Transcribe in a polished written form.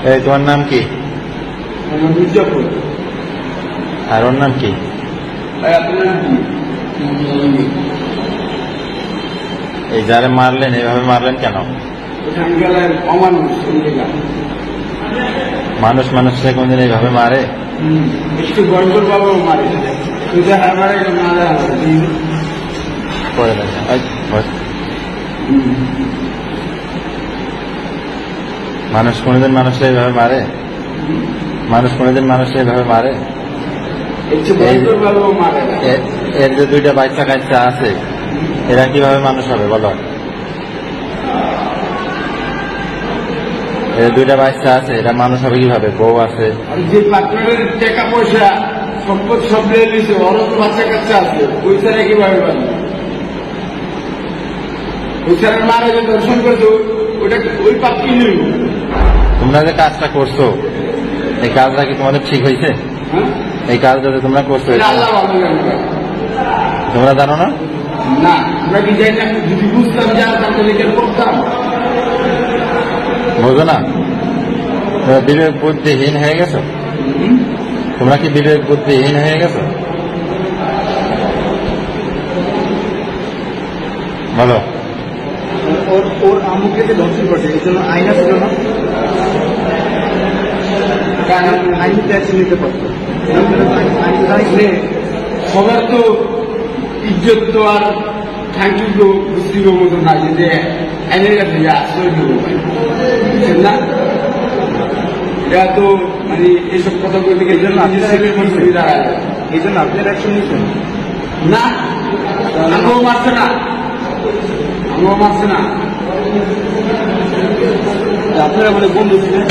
এই তোমার নাম কি? মির্জাপুর। আর ওর নাম কি? আপনার নাম কি? এই যারা মারলেন এইভাবে মারলেন কেন? ওখানকার অমানুষ। মানুষ মানুষকে কোনদিন এইভাবে মারে? একটু গড়গড় বাবাও মারে। সোজা হামারে মারা করে দেখেন। মানুষ কোনদিন মানুষকে এইভাবে মারে? মানুষ কোনদিন মানুষকে এইভাবে মারে? একটু গড়গড় বাবাও মারে। এর যে দুইটা বাচ্চা কাচ্চা আছে এরা কিভাবে মানুষ হবে বলো? এর দুইটা বাচ্চা আছে এরা মানুষ হবে কিভাবে? বউ আছে। যে পার্টনারের টাকা পয়সা সম্পদ সব নিয়ে নিয়েছে, ওরও তো বাচ্চা কাচ্চা আছে, ওই ছাড়া কিভাবে পারবে? ওই ছাড়া মারা যে দর্শন করতো ওটা ওই পাপ কি নিল? তোমরা যে কাজটা করছো এই কাজটা কি তোমাদের ঠিক হয়েছে? এই কাজটা যে তোমরা করছো আল্লাহ ভালো জানবে। তোমরা জানো না? না, আমরা কি যাই না? যদি বুঝতাম জানতাম তাহলে কেন করতাম? বোঝো না? তোমরা বিবেক বুদ্ধিহীন হয়ে গেছো? তোমরা কি বিবেক বুদ্ধিহীন হয়ে গেছো? বলো। ওর আমুকে যে ধর্ষণ করছে এই জন্য আইনা ছিল না, আইনি অ্যাকশন নিতে পারতো। সবার তো ইজ্জত তো আর থ্যাংক ইউ তো বুঝতে মতো না, যে আইনের কাছে আশ্রয় দেবো না। এটা তো মানে এইসব কথা বলতে গেলে এই জন্য আপনার অ্যাকশন নিচ্ছেন না। আমিও মারছে না, আমিও মারছে না। আপনারা বলে বন্ধু ছিলেন।